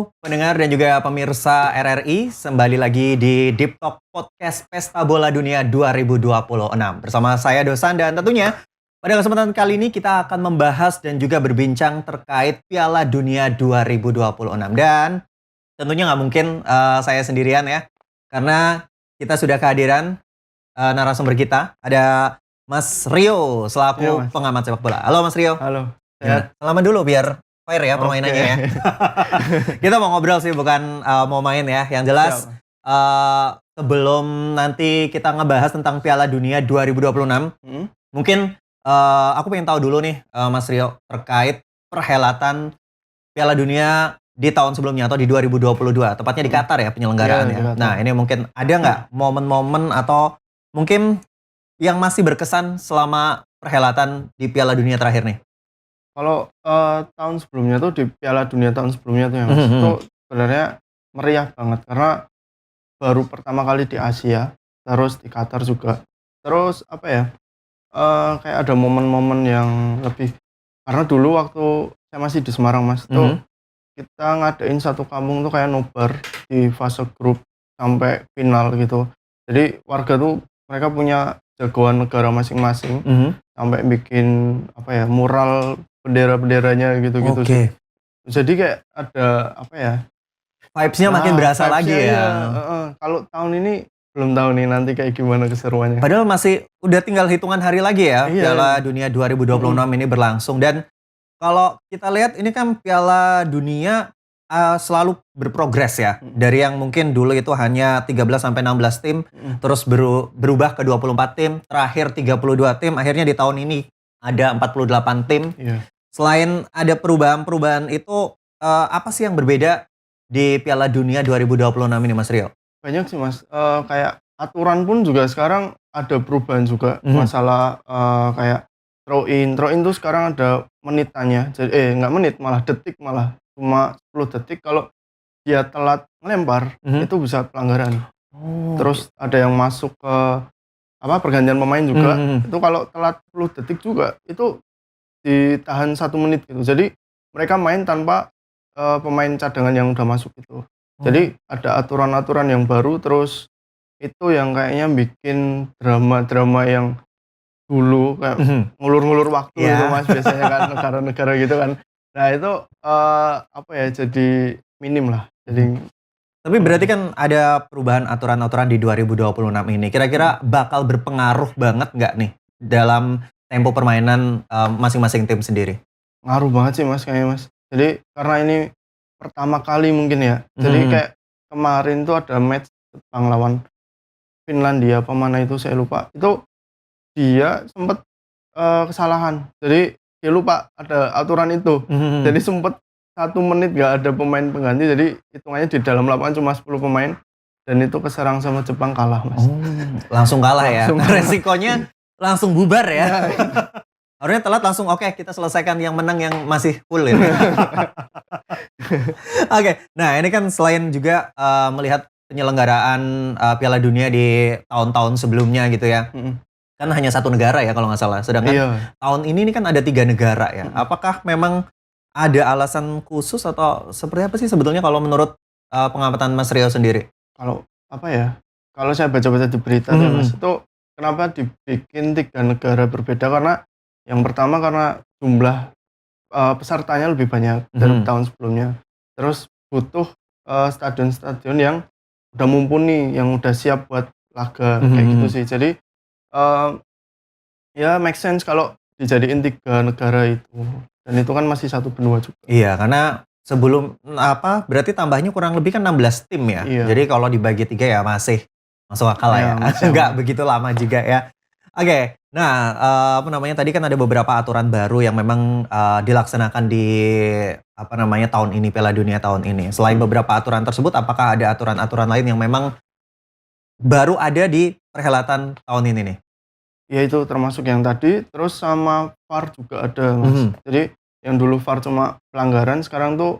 Halo pendengar dan juga pemirsa RRI, kembali lagi di Deep Talk Podcast Pesta Bola Dunia 2026 bersama saya Dosan, dan tentunya pada kesempatan kali ini kita akan membahas dan juga berbincang terkait Piala Dunia 2026, dan tentunya nggak mungkin saya sendirian ya, karena kita sudah kehadiran narasumber kita, ada Mas Rio selaku pengamat sepak bola. Halo Mas Rio. Halo. Ya, selamat dulu biar fair ya permainannya ya. Kita mau ngobrol sih, bukan mau main ya. Yang jelas sebelum nanti kita ngebahas tentang Piala Dunia 2026, mungkin aku pengen tahu dulu nih Mas Rio terkait perhelatan Piala Dunia di tahun sebelumnya atau di 2022, tepatnya di Qatar ya penyelenggaraannya. Nah, ini mungkin ada nggak momen-momen atau mungkin yang masih berkesan selama perhelatan di Piala Dunia terakhir nih? Kalau tahun sebelumnya tuh, di Piala Dunia tahun sebelumnya tuh ya Mas, itu sebenarnya meriah banget karena baru pertama kali di Asia, terus di Qatar juga. Terus apa ya, kayak ada momen-momen yang lebih, karena dulu waktu saya masih di Semarang Mas, tuh kita ngadain satu kampung tuh kayak nobar di fase grup sampai final gitu. Jadi warga tuh mereka punya jagoan negara masing-masing, sampai bikin apa ya, mural bendera-benderanya gitu-gitu sih. Jadi kayak ada apa ya, vibes-nya makin berasa lagi ya. Kalau tahun ini belum tahu nih nanti kayak gimana keseruannya. Padahal masih udah tinggal hitungan hari lagi ya, Piala Dunia 2026 ini berlangsung. Dan kalau kita lihat ini kan Piala Dunia selalu berprogres ya. Dari yang mungkin dulu itu hanya 13-16 tim, terus berubah ke 24 tim, terakhir 32 tim, akhirnya di tahun ini ada 48 tim. Selain ada perubahan-perubahan itu, apa sih yang berbeda di Piala Dunia 2026 ini Mas Rio? Banyak sih Mas, kayak aturan pun juga sekarang ada perubahan juga. Masalah kayak throw in tuh sekarang ada menitannya. Jadi nggak menit, malah detik, malah cuma 10 detik. Kalau dia telat ngelempar itu bisa pelanggaran. Terus ada yang masuk ke pergantian pemain juga. Itu kalau telat 10 detik juga itu ditahan 1 menit gitu. Jadi mereka main tanpa pemain cadangan yang udah masuk itu. Jadi ada aturan-aturan yang baru, terus itu yang kayaknya bikin drama-drama yang dulu kayak ngulur-ngulur waktu itu Mas, biasanya kan negara-negara gitu kan. Nah itu apa ya, jadi minim lah. Tapi berarti kan ada perubahan aturan-aturan di 2026 ini. Kira-kira bakal berpengaruh banget nggak nih dalam tempo permainan masing-masing tim sendiri? Ngaruh banget sih Mas, kayaknya Mas. Jadi karena ini pertama kali mungkin ya. Jadi kayak kemarin tuh ada match Jepang lawan Finlandia, pemana itu saya lupa. Itu dia sempat kesalahan. Jadi dia lupa ada aturan itu. Jadi sempat 1 menit gak ada pemain pengganti. Jadi hitungannya di dalam lapangan cuma 10 pemain. Dan itu keserang sama Jepang, kalah Mas. Langsung kalah ya? Resikonya langsung bubar ya? Harusnya telat langsung, oke, kita selesaikan yang menang yang masih full ya. Oke, nah ini kan selain juga melihat penyelenggaraan Piala Dunia di tahun-tahun sebelumnya gitu ya. Kan hanya 1 negara ya kalau nggak salah. Sedangkan tahun ini kan ada 3 negara ya. Apakah memang ada alasan khusus atau seperti apa sih sebetulnya kalau menurut pengamatan Mas Rio sendiri? Kalau apa ya, kalau saya baca-baca di berita ya Mas, itu kenapa dibikin 3 negara berbeda, karena yang pertama karena jumlah pesertanya lebih banyak dari tahun sebelumnya. Terus butuh stadion-stadion yang udah mumpuni, yang udah siap buat laga kayak gitu sih. Jadi ya make sense kalau dijadiin 3 negara itu. Dan itu kan masih 1 benua juga. Iya, karena sebelum berarti tambahnya kurang lebih kan 16 tim ya. Jadi kalau dibagi 3 ya masih masuk akal lah ya. Enggak begitu lama juga ya. Oke, nah tadi kan ada beberapa aturan baru yang memang dilaksanakan di tahun ini, Piala Dunia tahun ini. Selain beberapa aturan tersebut, apakah ada aturan-aturan lain yang memang baru ada di perhelatan tahun ini nih? Ya itu termasuk yang tadi, terus sama VAR juga ada Mas. Jadi yang dulu VAR cuma pelanggaran, sekarang tuh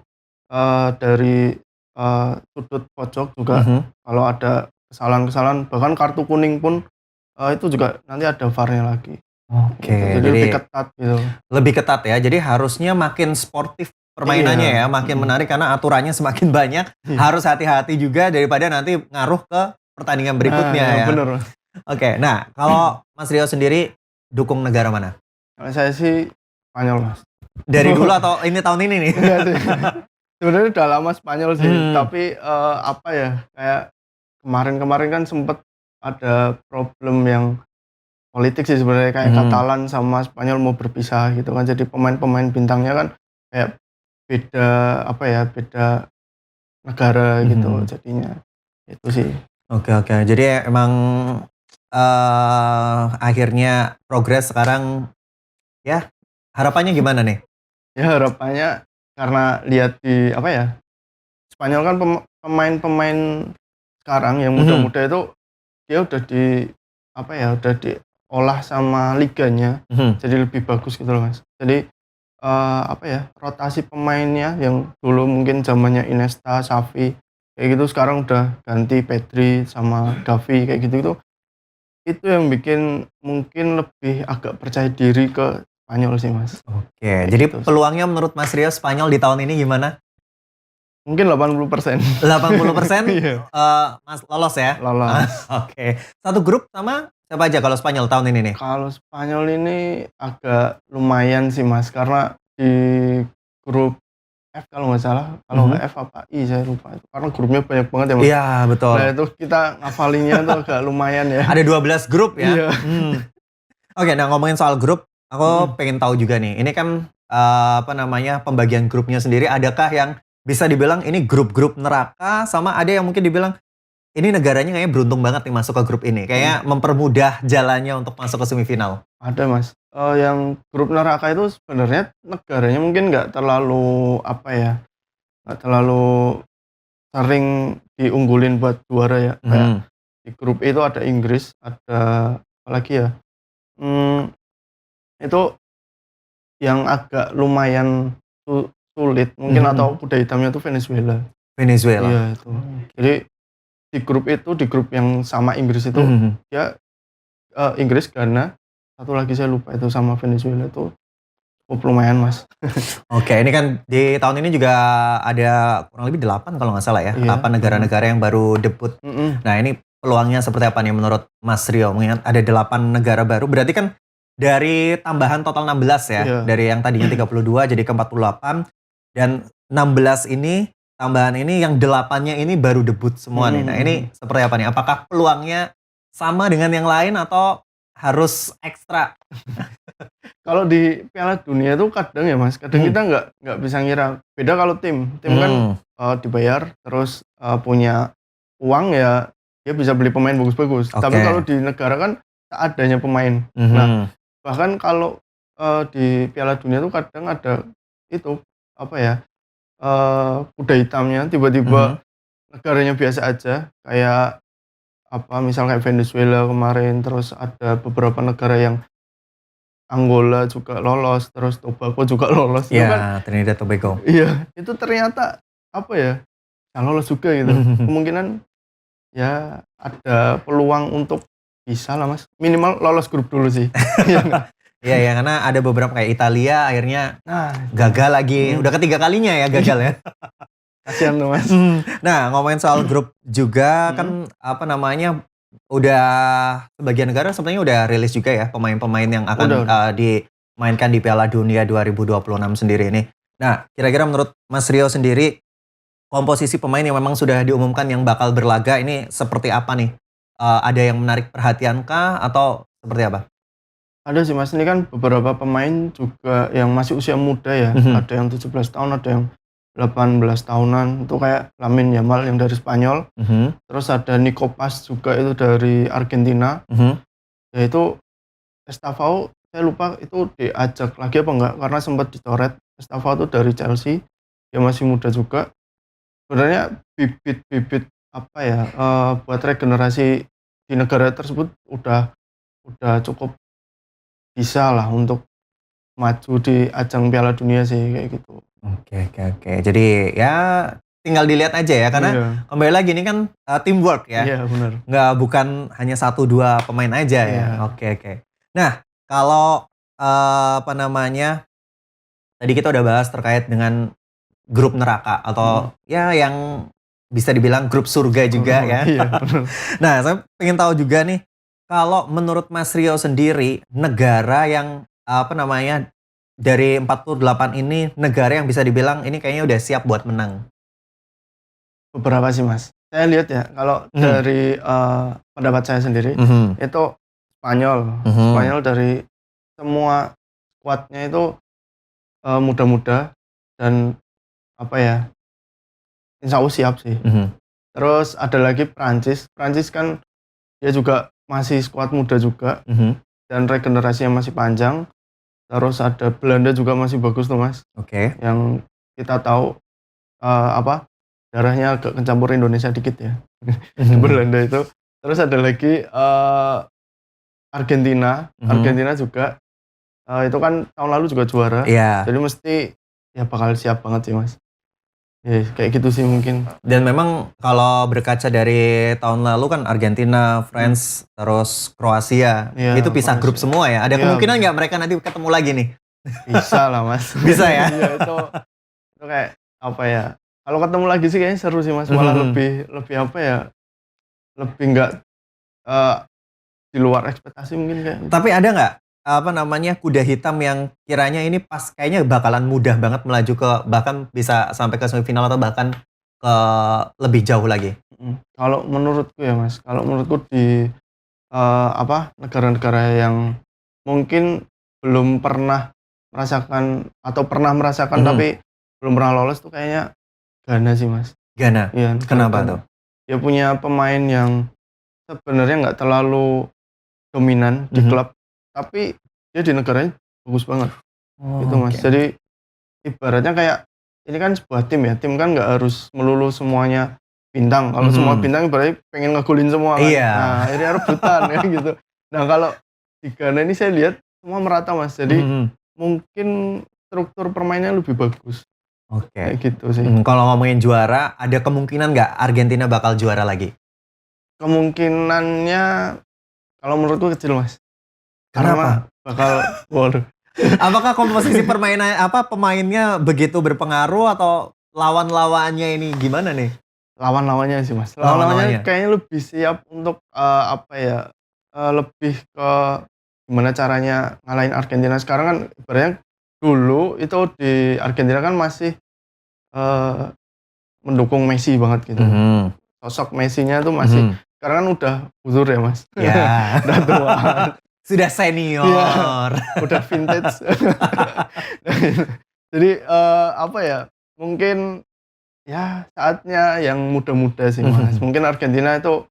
dari sudut pojok juga kalau ada kesalahan-kesalahan, bahkan kartu kuning pun itu juga nanti ada VAR-nya lagi. Oke, jadi lebih ketat gitu. Lebih ketat ya, jadi harusnya makin sportif permainannya Iya. ya, makin menarik karena aturannya semakin banyak. Harus hati-hati juga daripada nanti ngaruh ke pertandingan berikutnya Nah, ya. bener. Oke, nah kalau Mas Rio sendiri dukung negara mana? Kalau saya sih Spanyol, Mas. Dari dulu atau ini tahun ini nih? Enggak sih. Sebenarnya udah lama Spanyol sih, Hmm. tapi apa ya, kayak kemarin-kemarin kan sempet ada problem yang politik sih sebenarnya, kayak Katalan sama Spanyol mau berpisah gitu kan. Jadi pemain-pemain bintangnya kan kayak beda apa ya, beda negara gitu jadinya. Itu sih. Oke, oke. Jadi emang akhirnya progres sekarang ya harapannya gimana nih? Ya harapannya karena lihat di apa ya, Spanyol kan pemain-pemain sekarang yang muda-muda itu dia udah di apa ya, udah diolah sama liganya jadi lebih bagus gitu loh, Mas. Jadi apa ya, rotasi pemainnya yang dulu mungkin zamannya Iniesta, Xavi kayak gitu sekarang udah ganti Pedri sama Gavi kayak gitu, itu yang bikin mungkin lebih agak percaya diri ke Spanyol sih, Mas. Oke, Kayak jadi gitu sih. peluangnya menurut Mas Rio Spanyol di tahun ini gimana? Mungkin 80%. 80% Iya, Mas lolos ya? lolos. Oke. Satu grup sama siapa aja kalau Spanyol tahun ini nih? Kalau Spanyol ini agak lumayan sih, Mas, karena di grup F kalau nggak salah, kalau nggak F apa I saya lupa itu, karena grupnya banyak banget ya, Mas. Iya, betul. Nah itu kita ngafalinnya tuh agak lumayan ya. Ada 12 grup ya? Iya. Oke, nah ngomongin soal grup, aku pengen tahu juga nih. Ini kan apa namanya pembagian grupnya sendiri. Adakah yang bisa dibilang ini grup-grup neraka, sama ada yang mungkin dibilang ini negaranya kayaknya beruntung banget nih masuk ke grup ini. Kayaknya mempermudah jalannya untuk masuk ke semifinal. Ada, Mas. Yang grup neraka itu sebenarnya negaranya mungkin nggak terlalu apa ya, nggak terlalu sering diunggulin buat juara ya. Kayak di grup itu ada Inggris, ada apa lagi ya? Itu yang agak lumayan sulit mungkin atau kuda hitamnya tuh Venezuela. Venezuela. Iya itu. Jadi di grup yang sama Inggris itu dia Inggris, Ghana, satu lagi saya lupa itu sama Venezuela itu cukup lumayan, Mas. Oke, ini kan di tahun ini juga ada kurang lebih 8 kalau nggak salah ya. Iya, 8 negara-negara yang baru debut. Nah, ini peluangnya seperti apa nih menurut Mas Rio? Mengingat ada 8 negara baru, berarti kan dari tambahan total 16 ya. Iya. Dari yang tadinya 32 jadi ke 48. Dan 16 ini, tambahan ini yang 8-nya ini baru debut semua nih. Nah, ini seperti apa nih? Apakah peluangnya sama dengan yang lain atau harus ekstra? Kalau di Piala Dunia tuh kadang ya, Mas, kadang kita nggak bisa ngira. Beda kalau tim kan dibayar terus punya uang ya, dia bisa beli pemain bagus-bagus. Tapi kalau di negara kan seadanya pemain. Nah, bahkan kalau di Piala Dunia tuh kadang ada itu apa ya, kuda hitamnya tiba-tiba negaranya biasa aja, kayak apa, misal kayak Venezuela kemarin, terus ada beberapa negara yang Angola juga lolos, terus Tobago juga lolos. Itu kan Iya, Trinidad Tobago. iya, itu ternyata apa ya, nggak lolos juga gitu. Kemungkinan ya ada peluang untuk bisa lah, Mas. Minimal lolos grup dulu sih. Iya nggak? Iya ya, karena ada beberapa kayak Italia akhirnya Nah, gagal lagi. Udah ketiga kalinya ya gagal ya. kasihan tuh, Mas. Nah, ngomongin soal grup juga kan apa namanya udah sebagian negara sebenarnya udah rilis juga ya pemain-pemain yang akan dimainkan di Piala Dunia 2026 sendiri ini. Nah, kira-kira menurut Mas Rio sendiri komposisi pemain yang memang sudah diumumkan yang bakal berlaga ini seperti apa nih? Ada yang menarik perhatian kah atau seperti apa? Ada sih, Mas, ini kan beberapa pemain juga yang masih usia muda ya. Ada yang 17 tahun, ada yang 18 tahunan. Itu kayak Lamine Yamal yang dari Spanyol. Terus ada Nico Paz juga itu dari Argentina. Yaitu Estevao, saya lupa itu diajak lagi apa enggak, karena sempat dicoret. Estevao itu dari Chelsea, dia masih muda juga. Sebenarnya bibit-bibit apa ya, buat regenerasi di negara tersebut udah cukup bisa lah untuk maju di ajang Piala Dunia sih, kayak gitu. Oke. Jadi ya tinggal dilihat aja ya, karena kembali lagi ini kan teamwork ya. Iya, benar. Bukan hanya 1-2 pemain aja ya. Oke. Nah, kalau apa namanya tadi kita udah bahas terkait dengan grup neraka atau ya yang bisa dibilang grup surga juga ya. Iya, benar. Nah, saya pengen tahu juga nih, kalau menurut Mas Rio sendiri, negara yang apa namanya dari 48 ini negara yang bisa dibilang ini kayaknya udah siap buat menang. Beberapa sih, Mas. Saya lihat ya, kalau dari pendapat saya sendiri, itu Spanyol. Spanyol dari semua skuadnya itu muda-muda dan apa ya, insya Allah siap sih. Terus ada lagi Prancis. Prancis kan dia juga masih skuad muda juga dan regenerasinya masih panjang. Terus ada Belanda juga masih bagus tuh, Mas. Oke. Yang kita tahu apa darahnya agak kecampur Indonesia dikit ya. Di Belanda itu. Terus ada lagi Argentina. Argentina juga itu kan tahun lalu juga juara. Iya. Jadi mesti ya bakal siap banget sih, Mas. Ya, kayak gitu sih mungkin. Dan memang kalau berkaca dari tahun lalu kan Argentina, France, terus Kroasia, Iya, itu pisah grup Kroasia. semua ya. Ada Iya, kemungkinan nggak mereka nanti ketemu lagi nih? Bisa lah, Mas. Bisa ya? Iya, itu kayak apa ya? Kalau ketemu lagi sih kayaknya seru sih, Mas. Malah lebih apa ya? Lebih nggak di luar ekspektasi mungkin kayak gitu. Tapi ada nggak apa namanya kuda hitam yang kiranya ini pas kayaknya bakalan mudah banget melaju ke bahkan bisa sampai ke semifinal atau bahkan ke lebih jauh lagi? Kalau menurutku ya, Mas, kalau menurutku di apa negara-negara yang mungkin belum pernah merasakan atau pernah merasakan tapi belum pernah lolos tuh kayaknya Ghana sih, Mas. Ghana. Iya, Kenapa Ghana. tuh? Dia punya pemain yang sebenarnya nggak terlalu dominan di klub, tapi dia di negaranya bagus banget. Gitu, Mas. Oke. Jadi ibaratnya kayak ini kan sebuah tim ya, tim kan nggak harus melulu semuanya bintang. Kalau semua bintang berarti pengen ngegolin semua kan. Iya. Nah, akhirnya rebutan ya gitu. Nah, kalau di Ghana ini saya lihat semua merata, Mas. Jadi mungkin struktur permainnya lebih bagus. Oke. Kayak gitu sih. Kalau ngomongin juara, ada kemungkinan nggak Argentina bakal juara lagi? Kemungkinannya kalau menurutku kecil, Mas. Kenapa? Karena bakal waduh. Apakah komposisi permainan pemainnya begitu berpengaruh atau lawan-lawannya ini gimana nih? Lawan-lawannya sih, Mas. Lawan-lawannya. Lawan-lawannya kayaknya lebih siap untuk apa ya? Lebih ke gimana caranya ngalahin Argentina. Sekarang kan ibaratnya dulu itu di Argentina kan masih mendukung Messi banget gitu. Sosok Messi-nya tuh masih sekarang kan udah uzur ya, Mas. Ya. Udah tua. Sudah senior. Iya, udah vintage. Jadi apa ya? Mungkin ya saatnya yang muda-muda sih, Mas. Mungkin Argentina itu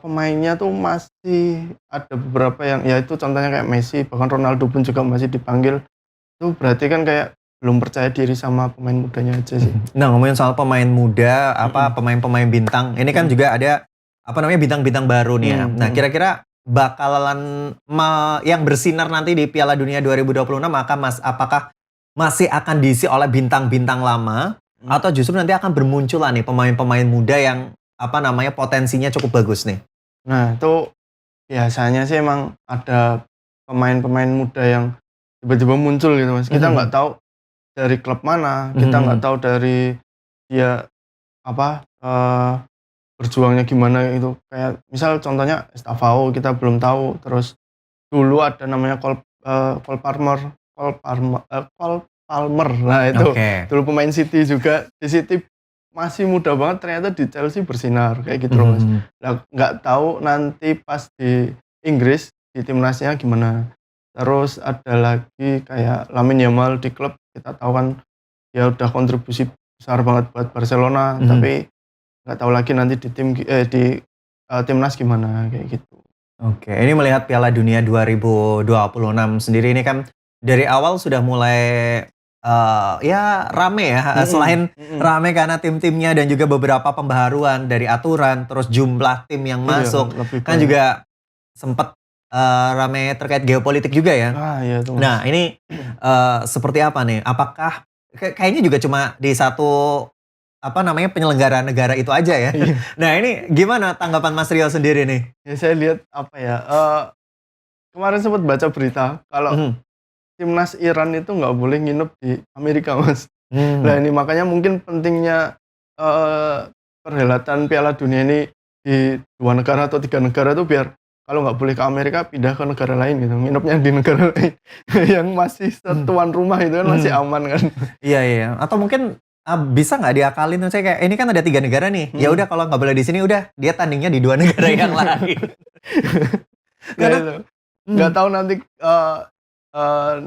pemainnya tuh masih ada beberapa yang ya itu contohnya kayak Messi, bahkan Ronaldo pun juga masih dipanggil. Itu berarti kan kayak belum percaya diri sama pemain mudanya aja sih. Nah, ngomongin soal pemain muda, pemain-pemain bintang, ini kan juga ada apa namanya bintang-bintang baru nih ya. Nah, kira-kira bakalan yang bersinar nanti di Piala Dunia 2026 apakah masih akan diisi oleh bintang-bintang lama atau justru nanti akan bermunculan nih pemain-pemain muda yang apa namanya potensinya cukup bagus nih? Nah, itu biasanya sih emang ada pemain-pemain muda yang tiba-tiba muncul gitu, Mas. Kita nggak tahu dari klub mana, kita nggak tahu dari dia apa berjuangnya gimana itu. Kayak misal contohnya Estavao kita belum tahu. Terus dulu ada namanya Cole Palmer. Nah, itu dulu pemain City juga. Di City masih muda banget, ternyata di Chelsea bersinar kayak gitu loh, Mas. Nah, nggak tahu nanti pas di Inggris di timnasnya gimana. Terus ada lagi kayak Lamine Yamal di klub, kita tahu kan dia udah kontribusi besar banget buat Barcelona, tapi nggak tahu lagi nanti di timnas gimana kayak gitu. Oke, ini melihat Piala Dunia 2026 sendiri ini kan dari awal sudah mulai ya rame ya. Selain rame karena tim-timnya dan juga beberapa pembaharuan dari aturan, terus jumlah tim yang masuk, kan juga sempat rame terkait geopolitik juga ya. Iya tuh, Mas. Nah, ini seperti apa nih? Apakah kayaknya juga cuma di satu apa namanya penyelenggara negara itu aja ya. Nah, ini gimana tanggapan Mas Rio sendiri nih? Ya saya lihat apa ya? Kemarin sempat baca berita kalau timnas Iran itu nggak boleh nginep di Amerika, Mas. Nah ini makanya mungkin pentingnya perhelatan Piala Dunia ini di 2 negara atau 3 negara tuh biar kalau nggak boleh ke Amerika pindah ke negara lain gitu, nginepnya di negara lain yang masih tuan rumah itu kan masih aman kan. Iya iya. Atau mungkin bisa nggak diakalin tuh, saya kayak ini kan ada 3 negara nih. Ya udah kalau nggak boleh di sini udah dia tandingnya di 2 negara yang lain. Ya Karena itu, nggak tahu nanti,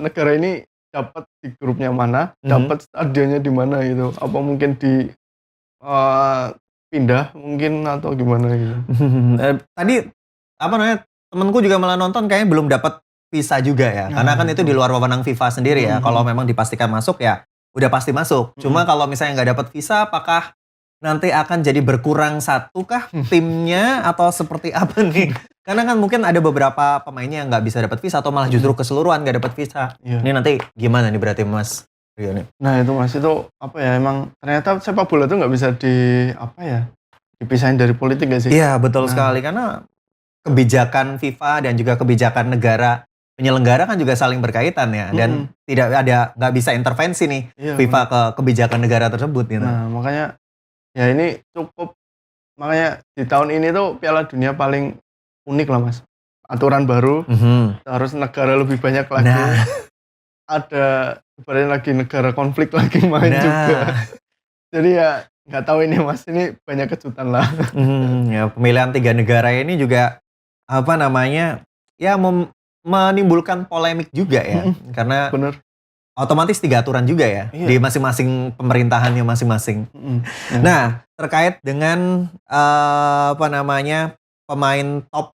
negara ini dapat di grupnya mana, dapat stadionnya di mana gitu, apa mungkin di pindah mungkin atau gimana gitu. Tadi apa namanya, temenku juga malah nonton kayaknya belum dapat visa juga ya. Karena kan itu di luar wewenang FIFA sendiri ya. Kalau memang dipastikan masuk ya udah pasti masuk. Cuma kalau misalnya nggak dapat visa, apakah nanti akan jadi berkurang satu kah timnya atau seperti apa nih? Karena kan mungkin ada beberapa pemainnya yang nggak bisa dapat visa atau malah justru keseluruhan nggak dapat visa. Iya. Ini nanti gimana nih berarti Mas Rio nih? Nah itu Mas, itu apa ya, emang ternyata sepak bola itu nggak bisa apa ya, dipisahin dari politik nggak sih? Iya betul Nah. sekali, karena kebijakan FIFA dan juga kebijakan negara penyelenggara kan juga saling berkaitan ya, dan nggak bisa intervensi nih FIFA ke kebijakan negara tersebut gitu. Nah makanya ya ini cukup, makanya di tahun ini tuh Piala Dunia paling unik lah Mas. Aturan baru, harus negara lebih banyak lagi. Ada ibaratnya lagi negara konflik lagi main juga. Jadi ya nggak tahu ini Mas, ini banyak kejutan lah. Ya pemilihan 3 negara ini juga apa namanya ya menimbulkan polemik juga ya, karena Bener. otomatis 3 aturan juga ya di masing-masing pemerintahannya masing-masing. Nah terkait dengan apa namanya pemain top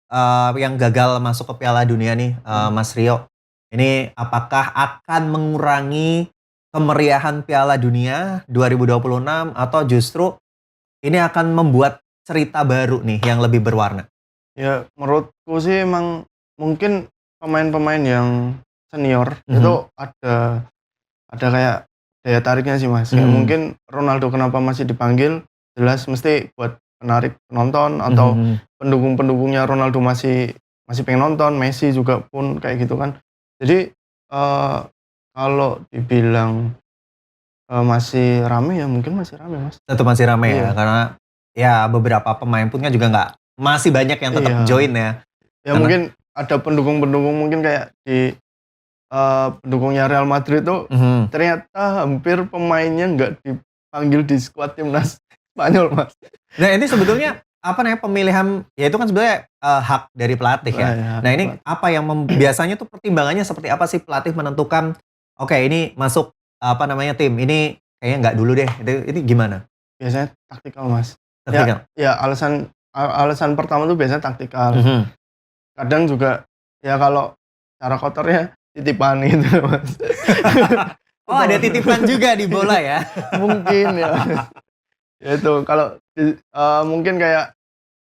yang gagal masuk ke Piala Dunia nih, Mas Rio, ini apakah akan mengurangi kemeriahan Piala Dunia 2026 atau justru ini akan membuat cerita baru nih yang lebih berwarna? Ya menurutku sih emang mungkin pemain-pemain yang senior itu ada kayak daya tariknya sih Mas. Kayak mungkin Ronaldo kenapa masih dipanggil, jelas mesti buat menarik penonton, atau pendukung-pendukungnya Ronaldo masih pengen nonton, Messi juga pun kayak gitu kan. Jadi kalau dibilang masih rame ya mungkin masih rame Mas. Tetap masih rame ya, karena ya beberapa pemain pun kan juga masih banyak yang tetap join ya. Ya mungkin ada pendukung-pendukung mungkin kayak di pendukungnya Real Madrid tuh ternyata hampir pemainnya nggak dipanggil di skuad timnas Spanyol Mas. Nah ini sebetulnya apa namanya pemilihan ya itu kan sebenarnya hak dari pelatih ya. Nah ini apa yang biasanya tuh pertimbangannya seperti apa sih pelatih menentukan oke ini masuk apa namanya tim ini kayaknya nggak dulu deh, itu gimana? Biasanya taktikal Mas. Taktikal. Ya alasan pertama tuh biasanya taktikal. Kadang juga ya kalau cara kotornya titipan gitu Mas. Oh ada titipan juga di bola ya? Mungkin ya. Ya itu kalau mungkin kayak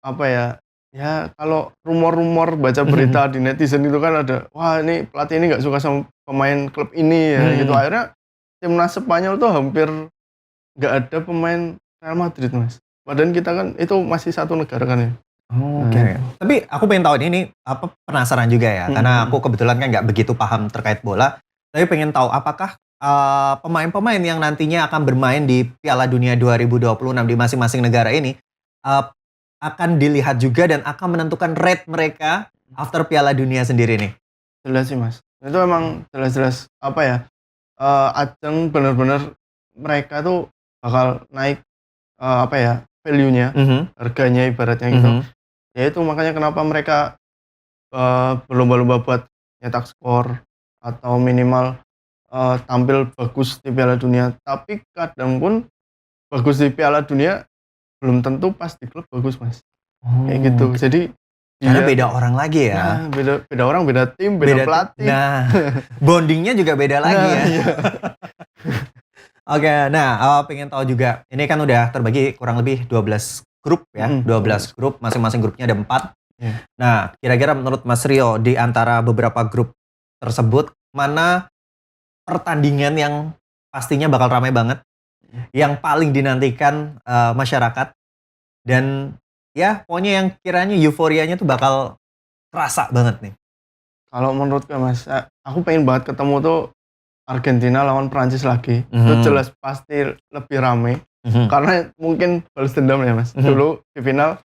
apa ya, ya kalau rumor-rumor baca berita di netizen itu kan ada, wah ini pelatih ini nggak suka sama pemain klub ini ya gitu. Akhirnya timnas Spanyol tuh hampir nggak ada pemain Real Madrid Mas. Padahal kita kan itu masih satu negara kan ya. Oke. Tapi aku pengen tahu ini apa penasaran juga ya, karena aku kebetulan kan nggak begitu paham terkait bola. Tapi pengen tahu apakah pemain-pemain yang nantinya akan bermain di Piala Dunia 2026 di masing-masing negara ini akan dilihat juga dan akan menentukan rate mereka after Piala Dunia sendiri nih. Jelas sih Mas. Itu emang jelas-jelas apa ya? Ajang benar-benar mereka tuh bakal naik apa ya? Value-nya, harganya ibaratnya gitu. Ya itu makanya kenapa mereka berlomba-lomba buat nyetak skor atau minimal tampil bagus di Piala Dunia. Tapi kadang pun bagus di Piala Dunia belum tentu pas di klub bagus Mas. Kayak gitu. Jadi karena beda orang lagi ya. Nah, beda orang, beda tim, beda pelatih. Nah, bondingnya juga beda lagi ya. Iya. Oke, nah pengen tahu juga, ini kan udah terbagi kurang lebih 12 grup ya, 12 grup, masing-masing grupnya ada 4. Nah, kira-kira menurut Mas Rio, di antara beberapa grup tersebut, mana pertandingan yang pastinya bakal ramai banget, yang paling dinantikan masyarakat, dan ya pokoknya yang kiranya euforianya tuh bakal kerasa banget nih? Kalau menurutku Mas, aku pengen banget ketemu tuh Argentina lawan Prancis lagi. Itu jelas pasti lebih rame. Karena mungkin balas dendam ya Mas. Dulu di final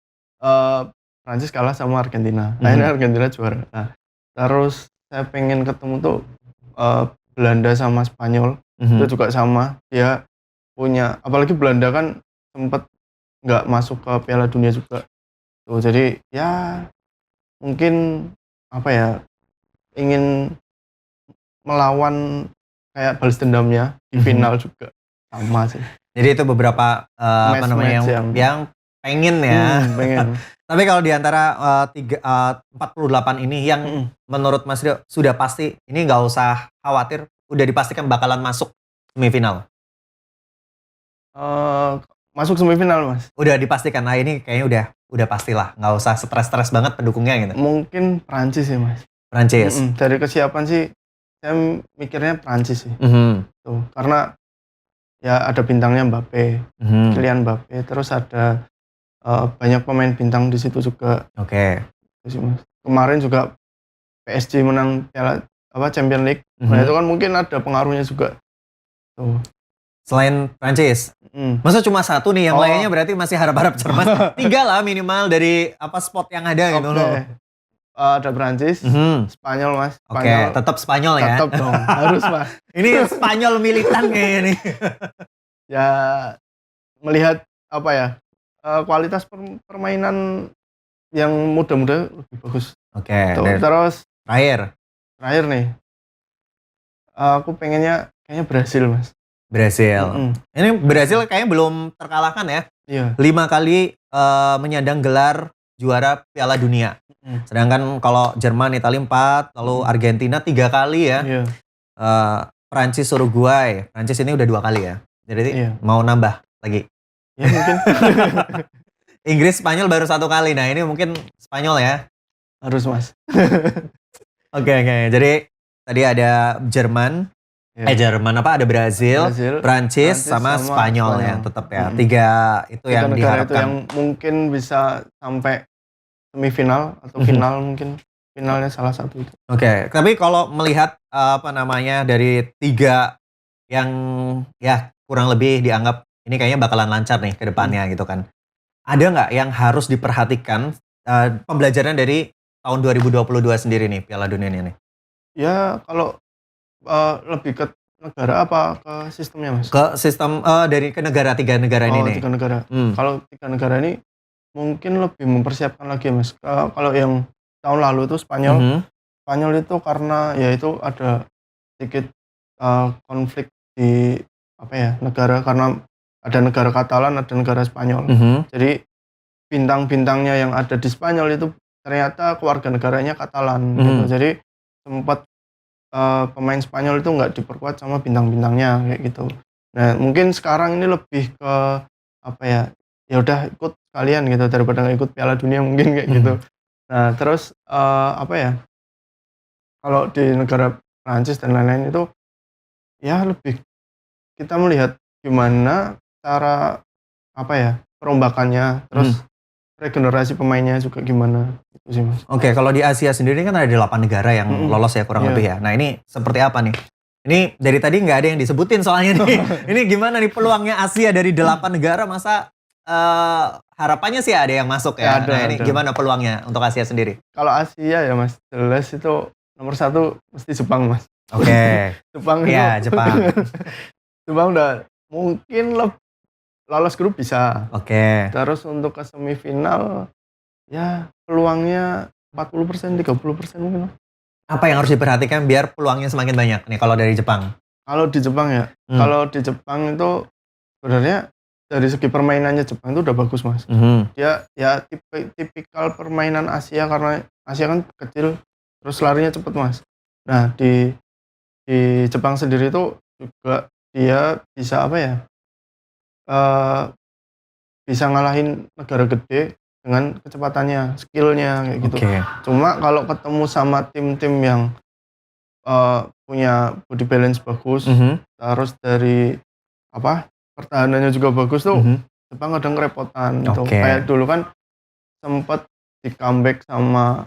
Prancis kalah sama Argentina. Akhirnya Argentina juara. Nah, terus saya pengen ketemu tuh Belanda sama Spanyol. Itu juga sama. Dia punya, apalagi Belanda kan sempat nggak masuk ke Piala Dunia juga. Tuh, jadi ya mungkin apa ya, ingin melawan kayak balas dendamnya di final juga sama sih. Jadi itu beberapa apa namanya yang pengen ya. Pengen. Tapi kalau di antara 48 ini yang menurut Mas Rio sudah pasti, ini nggak usah khawatir, udah dipastikan bakalan masuk semifinal. Masuk semifinal Mas. Udah dipastikan. Nah ini kayaknya udah pastilah, nggak usah stres banget pendukungnya gitu. Mungkin Prancis sih Mas. Prancis. Dari kesiapan sih saya mikirnya Prancis sih. Tuh, karena ya ada bintangnya Mbappe, Kylian Mbappe, terus ada banyak pemain bintang di situ juga. Oke. Kemarin juga PSG menang Piala Champions League. Nah itu kan mungkin ada pengaruhnya juga. Tuh. Selain Prancis, masa cuma satu nih, yang lainnya berarti masih harap-harap Jerman. 3 lah minimal dari spot yang ada gitu loh. Ada Prancis, Spanyol Mas. Oke, tetap Spanyol ya. Tetap dong, harus Mas. Ini Spanyol militan kayaknya nih. Ya melihat apa ya, kualitas permainan yang muda-muda lebih bagus. Oke. Terus terakhir nih, aku pengennya kayaknya Brasil Mas. Brasil. Ini Brasil kayaknya belum terkalahkan ya. Iya. 5 kali menyandang gelar juara Piala Dunia. Sedangkan kalau Jerman, Italia 4, lalu Argentina 3 kali ya. Iya. Prancis, Uruguay. Prancis ini udah 2 kali ya. Jadi mau nambah lagi. Ya mungkin. Inggris, Spanyol baru 1 kali. Nah ini mungkin Spanyol ya. Harus Mas. Oke. Jadi tadi ada Jerman. Ada Brazil, Prancis sama Spanyol ya, tetap ya. 3 itu yang diharapkan. Itu yang mungkin bisa sampai semifinal atau final, mungkin finalnya salah satu itu. Oke, tapi kalau melihat dari 3 yang ya kurang lebih dianggap ini kayaknya bakalan lancar nih ke depannya gitu kan. Ada nggak yang harus diperhatikan pembelajaran dari tahun 2022 sendiri nih Piala Dunia ini? Ya kalau lebih ke negara apa ke sistemnya Mas? Ke sistem ke negara, 3 negara ini nih. 3 negara. Kalau 3 negara ini mungkin lebih mempersiapkan lagi Mas. Kalau yang tahun lalu itu Spanyol itu karena ya itu ada sedikit konflik di negara, karena ada negara Katalan, ada negara Spanyol. Jadi bintang-bintangnya yang ada di Spanyol itu ternyata keluarga negaranya Katalan gitu. Jadi sempat pemain Spanyol itu nggak diperkuat sama bintang-bintangnya kayak gitu. Nah mungkin sekarang ini lebih ke ya udah ikut sekalian gitu daripada nggak ikut Piala Dunia mungkin kayak gitu. Nah terus kalau di negara Prancis dan lain-lain itu ya lebih kita melihat gimana cara perombakannya, terus regenerasi pemainnya juga gimana gitu sih Mas. Oke, kalau di Asia sendiri kan ada 8 negara yang lolos ya kurang lebih ya. Nah ini seperti apa nih? Ini dari tadi nggak ada yang disebutin soalnya nih. Ini gimana nih peluangnya Asia dari 8 negara, masa harapannya sih ada yang masuk ya. Nah ini gimana peluangnya untuk Asia sendiri? Kalau Asia ya Mas, jelas itu nomor 1 mesti Jepang Mas. Oke. Jepang itu. Iya, Jepang. Jepang udah mungkin lolos grup bisa. Oke. Terus untuk ke semifinal ya peluangnya 40%, 30% mungkin. Apa yang harus diperhatikan biar peluangnya semakin banyak nih kalau dari Jepang? Kalau di Jepang ya, kalau di Jepang itu sebenarnya dari segi permainannya Jepang itu udah bagus Mas. Dia ya tipikal permainan Asia, karena Asia kan kecil terus larinya cepet Mas. Nah di Jepang sendiri itu juga dia bisa bisa ngalahin negara gede dengan kecepatannya, skillnya kayak gitu. Cuma kalau ketemu sama tim-tim yang punya body balance bagus, terus dari pertahanannya juga bagus tuh, Jepang kadang kerepotan gitu. Kayak dulu kan sempat di comeback sama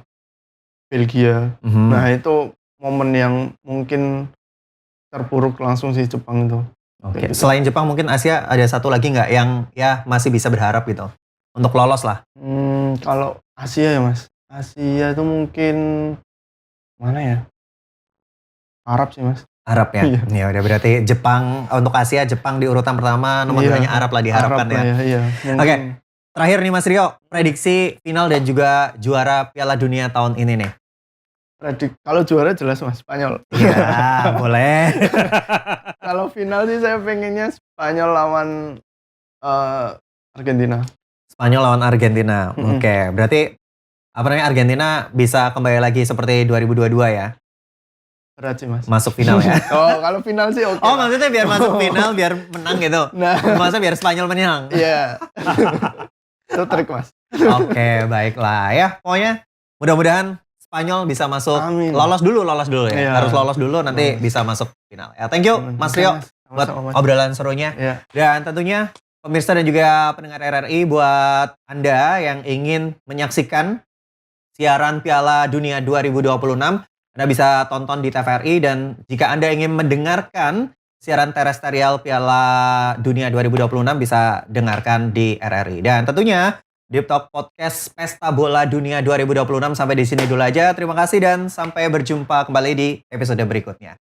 Belgia. Nah itu momen yang mungkin terpuruk langsung sih Jepang itu. Oke. Kayak gitu. Selain Jepang mungkin Asia ada satu lagi nggak yang ya masih bisa berharap gitu untuk lolos lah? Kalau Asia ya Mas, Asia itu mungkin mana ya? Arab sih Mas. Arab ya. Iya. Ya udah berarti Jepang untuk Asia Jepang di urutan pertama, nomor Iya. 2-nya Arab lah diharapkan Arab lah ya. Iya. Oke. Mungkin Terakhir nih Mas Rio, prediksi final dan juga juara Piala Dunia tahun ini nih. kalau juara jelas Mas, Spanyol. Iya, boleh. Kalau final sih saya pengennya Spanyol lawan Argentina. Spanyol lawan Argentina. Oke, berarti apa namanya Argentina bisa kembali lagi seperti 2022 ya? Berat sih Mas. Masuk final ya. Oh, kalau final sih oke. Oh, maksudnya biar masuk final, biar menang gitu. Nah, Maksudnya biar Spanyol menang. iya. Itu trik Mas. Oke, baiklah ya. Pokoknya mudah-mudahan Spanyol bisa masuk. Amin. Lolos dulu ya. Iya. Harus lolos dulu nanti bisa masuk final. Ya, thank you Mas Rio buat Sama-sama, Mas. obrolan serunya. Iya. Dan tentunya pemirsa dan juga pendengar RRI, buat Anda yang ingin menyaksikan siaran Piala Dunia 2026, Anda bisa tonton di TVRI, dan jika Anda ingin mendengarkan siaran terestrial Piala Dunia 2026 bisa dengarkan di RRI. Dan tentunya Deep Talk Podcast Pesta Bola Dunia 2026 sampai di sini dulu aja. Terima kasih dan sampai berjumpa kembali di episode berikutnya.